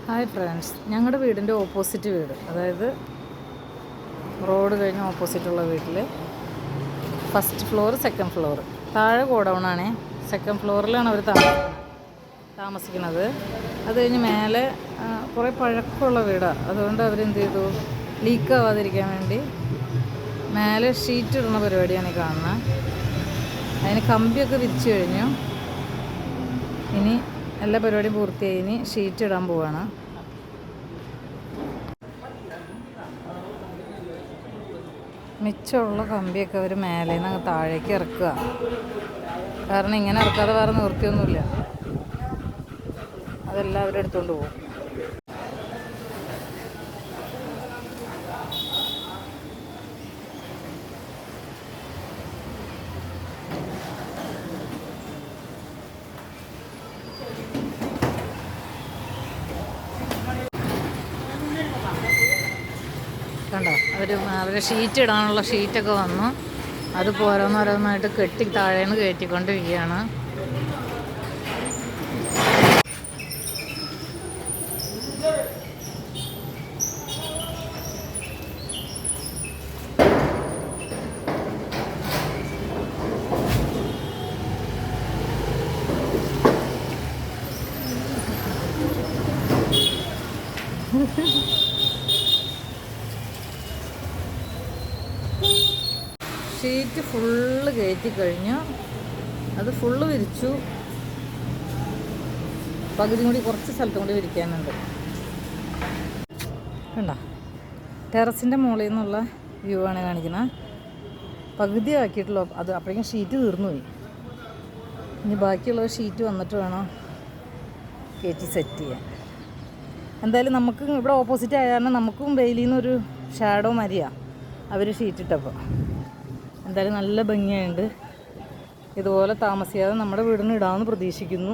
Hi friends, ഞങ്ങളുടെ വീടിൻ്റെ opposite വീട്, അതായത് റോഡ് കഴിഞ്ഞ് ഓപ്പോസിറ്റുള്ള വീട്ടിൽ ഫസ്റ്റ് ഫ്ലോർ സെക്കൻഡ് ഫ്ലോർ താഴെ ഗോഡൗണാണ്. സെക്കൻഡ് ഫ്ലോറിലാണ് അവർ താമസിക്കുന്നത്. അത് കഴിഞ്ഞ് മേലെ കുറേ പഴക്കമുള്ള വീടാണ്. അതുകൊണ്ട് അവരെന്ത് ചെയ്തു, ലീക്കാവാതിരിക്കാൻ വേണ്ടി മേലെ ഷീറ്റ് ഇടുന്ന പരിപാടിയാണ് ഈ കാണുന്നത്. അതിന് കമ്പിയൊക്കെ വിരിച്ചു കഴിഞ്ഞു. ഇനി എല്ലാ പരിപാടിയും പൂർത്തിയായി. ഇനി ഷീറ്റ് ഇടാൻ പോവാണ്. മിച്ചമുള്ള കമ്പിയൊക്കെ അവർ മേലെ നിന്ന് താഴേക്ക് ഇറക്കുക. കാരണം ഇങ്ങനെ ഇറക്കാതെ വേറെ നിവൃത്തിയൊന്നുമില്ല. അതെല്ലാം അവരെടുത്തുകൊണ്ട് പോകും. കണ്ടോ, അവരുടെ ഷീറ്റ് ഇടാനുള്ള ഷീറ്റൊക്കെ വന്നു. അത് ഓരോന്നോരോന്നായിട്ട് കെട്ടി താഴേന്ന് കയറ്റിക്കൊണ്ടിരിക്കുകയാണ്. ഷീറ്റ് ഫുള്ള് കയറ്റി കഴിഞ്ഞു. അത് ഫുള്ള് വിരിച്ചു. പകുതി കൂടി കുറച്ച് സ്ഥലത്തും കൂടി വിരിക്കാനുണ്ട്. കണ്ടോ, ടെറസിൻ്റെ മുകളിൽ നിന്നുള്ള വ്യൂ ആണ് കാണിക്കുന്നത്. പകുതി ആക്കിയിട്ടുള്ളൂ. അത് അപ്പോഴേക്കും ഷീറ്റ് തീർന്നു പോയി. ഇനി ബാക്കിയുള്ള ഷീറ്റ് വന്നിട്ട് വേണം കയറ്റി സെറ്റ് ചെയ്യാൻ. എന്തായാലും നമുക്ക് ഇവിടെ ഓപ്പോസിറ്റ് ആയാലും നമുക്കും വെയിലിൽ നിന്നൊരു ഷാഡോ മതിയാണ് അവർ ഷീറ്റ് ഇട്ടപ്പോൾ. എന്തായാലും നല്ല ഭംഗിയായിട്ടുണ്ട്. ഇതുപോലെ താമസിയാതെ നമ്മുടെ വീടിന് ഇടാമെന്ന് പ്രതീക്ഷിക്കുന്നു.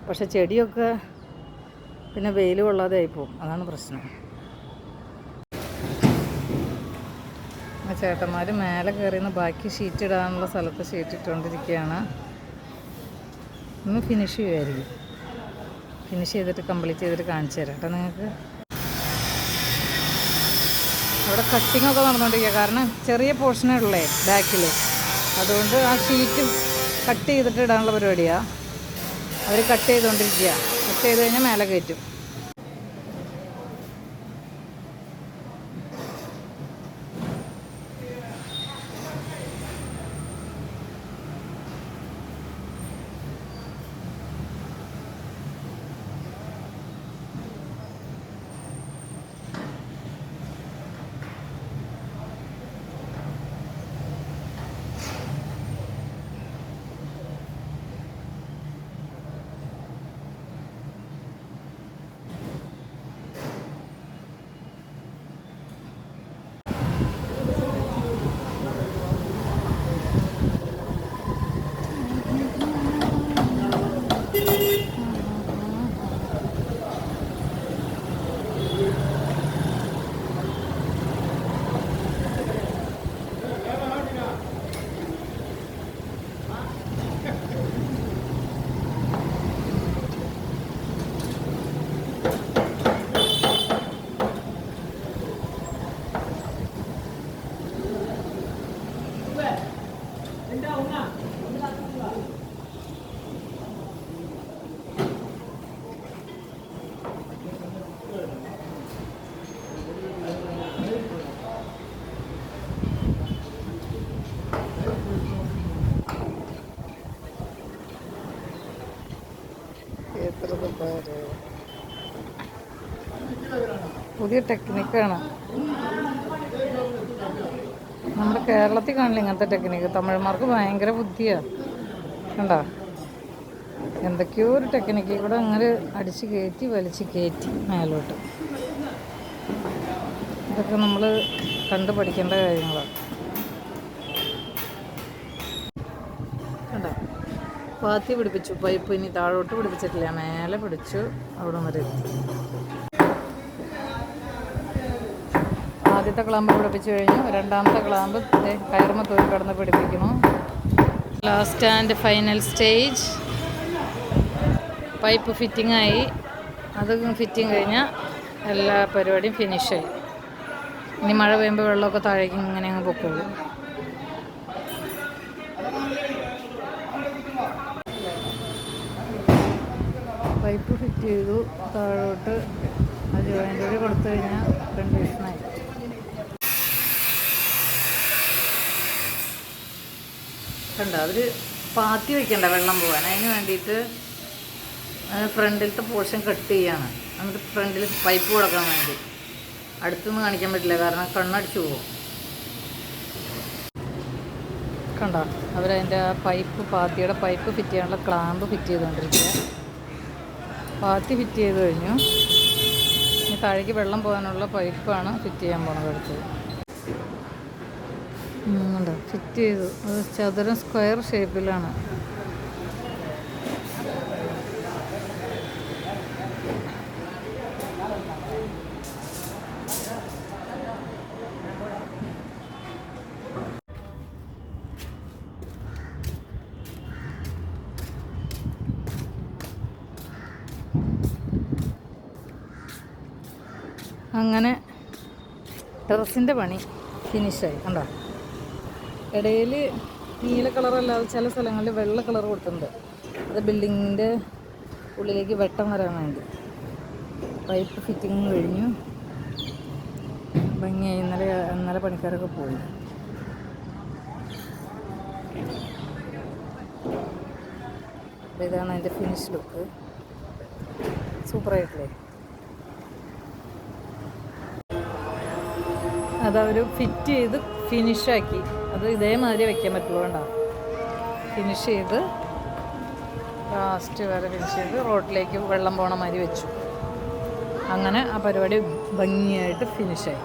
പക്ഷെ ചെടിയൊക്കെ പിന്നെ വെയിൽ കൊള്ളാതെ ആയിപ്പോവും, അതാണ് പ്രശ്നം. ചേട്ടന്മാർ മേലെ കയറിയെന്ന് ബാക്കി ഷീറ്റ് ഇടാനുള്ള സ്ഥലത്ത് ഷീറ്റ് ഇട്ടുകൊണ്ടിരിക്കുകയാണ്. ഇന്ന് ഫിനിഷ് ചെയ്യുമായിരിക്കും. ഫിനിഷ് ചെയ്തിട്ട് കംപ്ലീറ്റ് ചെയ്തിട്ട് കാണിച്ചു തരാം കേട്ടോ നിങ്ങൾക്ക്. അവിടെ കട്ടിങ്ങൊക്കെ നടന്നുകൊണ്ടിരിക്കുക. കാരണം ചെറിയ പോർഷനേ ഉള്ളേ ബാക്കിൽ. അതുകൊണ്ട് ആ ഷീറ്റ് കട്ട് ചെയ്തിട്ട് ഇടാനുള്ള പരിപാടിയാണ്. അവർ കട്ട് ചെയ്തുകൊണ്ടിരിക്കുക. കട്ട് ചെയ്ത് കഴിഞ്ഞാൽ മേലെ കയറ്റും. പുതിയ ടെക്നിക്കാണ്. നമ്മുടെ കേരളത്തിൽ കാണില്ല ഇങ്ങനത്തെ ടെക്നിക്ക്. തമിഴന്മാർക്ക് ഭയങ്കര ബുദ്ധിയാണ്. കണ്ടോ, എന്തൊക്കെയോ ഒരു ടെക്നിക്കിൽ കൂടെ അങ്ങനെ അടിച്ച് കയറ്റി വലിച്ച് കയറ്റി മേലോട്ട്. ഇതൊക്കെ നമ്മൾ കണ്ടു പഠിക്കേണ്ട കാര്യങ്ങളാണ്. കണ്ടോ, പാത്തി പിടിപ്പിച്ചു. പൈപ്പ് ഇനി താഴോട്ട് പിടിപ്പിച്ചിട്ടില്ല, മേലെ പിടിച്ചു. അവിടെ വരെ എത്തി. ആദ്യത്തെ ക്ലാമ്പ് പിടിപ്പിച്ചു കഴിഞ്ഞു. രണ്ടാമത്തെ ക്ലാമ്പ് കയറുമ്പ തോൽ കടന്ന് പിടിപ്പിക്കണം. Last and final stage. Pipe fitting ആയി. അത് ഫിറ്റിങ് കഴിഞ്ഞാൽ എല്ലാ പരിപാടിയും ഫിനിഷായി. ഇനി മഴ പെയ്യുമ്പോൾ വെള്ളമൊക്കെ താഴേക്ക് ഇങ്ങനെ അങ്ങ് പൊക്കോളും. പൈപ്പ് ഫിറ്റ് ചെയ്തു, താഴോട്ട് ആ ജോയിൻ്റ് വഴി കൊടുത്തു കഴിഞ്ഞാൽ കണ്ടീഷനായി. കണ്ടോ, അവർ പാത്തി വയ്ക്കണ്ട വെള്ളം പോകാൻ. അതിന് വേണ്ടിയിട്ട് ഫ്രണ്ടിലത്തെ പോർഷൻ കട്ട് ചെയ്യാണ്. എന്നിട്ട് ഫ്രണ്ടിൽ പൈപ്പ് കൊടുക്കാൻ വേണ്ടി. അടുത്തൊന്നും കാണിക്കാൻ പറ്റില്ല, കാരണം കണ്ണടിച്ചു പോകും. കണ്ടോ, അവരതിൻ്റെ ആ പൈപ്പ്, പാത്തിയുടെ പൈപ്പ് ഫിറ്റ് ചെയ്യാനുള്ള ക്ലാമ്പ് ഫിറ്റ് ചെയ്തുകൊണ്ടിരിക്കുക. പാത്തി ഫിറ്റ് ചെയ്ത് കഴിഞ്ഞു. ഇനി താഴേക്ക് വെള്ളം പോകാനുള്ള പൈപ്പാണ് ഫിറ്റ് ചെയ്യാൻ പോണത് അടുത്തത്. ഉണ്ടോ, ഫിറ്റ് ചെയ്തു. അത് ചതുരം സ്ക്വയർ ഷേപ്പിലാണ്. അങ്ങനെ ടെറസിൻ്റെ പണി ഫിനിഷായി. കണ്ടോ, ഇടയിൽ നീല കളറല്ലാതെ ചില സ്ഥലങ്ങളിൽ വെള്ള കളർ കൊടുത്തിട്ടുണ്ട്. അത് ബിൽഡിങ്ങിൻ്റെ ഉള്ളിലേക്ക് വെട്ടം വരാൻ വേണ്ടി. പൈപ്പ് ഫിറ്റിങ് കഴിഞ്ഞു, ഭംഗിയായി. ഇന്നലെ പണിക്കാരൊക്കെ പോയി. ഇതാണ് അതിൻ്റെ ഫിനിഷ് ലുക്ക്. സൂപ്പറായിട്ടില്ലേ? അതവർ ഫിറ്റ് ചെയ്ത് ഫിനിഷാക്കി. അത് ഇതേമാതിരി വയ്ക്കാൻ പറ്റുള്ളൂ. വേണ്ട, ഫിനിഷ് ചെയ്ത് ലാസ്റ്റ് വരെ ഫിനിഷ് ചെയ്ത് റോഡിലേക്ക് വെള്ളം പോണ മാതിരി വെച്ചു. അങ്ങനെ ആ പരിപാടി ഭംഗിയായിട്ട് ഫിനിഷായി.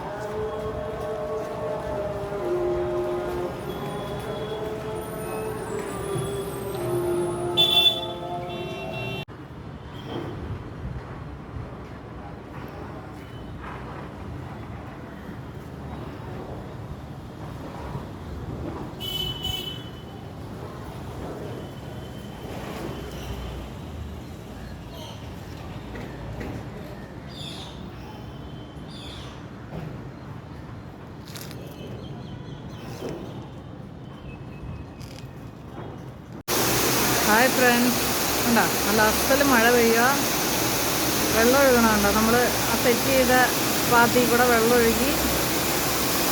ഹായ് ഫ്രണ്ട്സ്, ഉണ്ടോ നല്ല അസൽ മഴ പെയ്യുക, വെള്ളം ഒഴുകണമുണ്ടോ. നമ്മൾ ആ സെറ്റ് ചെയ്ത പാത്തി കൂടെ വെള്ളം ഒഴുകി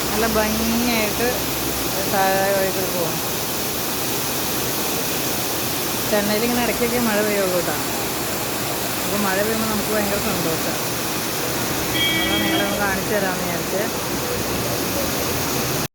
നല്ല ഭംഗിയായിട്ട് താഴെ ഒഴുകി പോകണം. ചെന്നൈയിൽ ഇങ്ങനെ ഇടയ്ക്കൊക്കെ മഴ പെയ്യുള്ളൂ കേട്ടോ. അപ്പോൾ മഴ പെയ്യുമ്പോൾ നമുക്ക് ഭയങ്കര സന്തോഷമാണ്. അപ്പോൾ നിങ്ങളെ ഒന്ന് കാണിച്ചു തരാമെന്ന് വിചാരിച്ച്.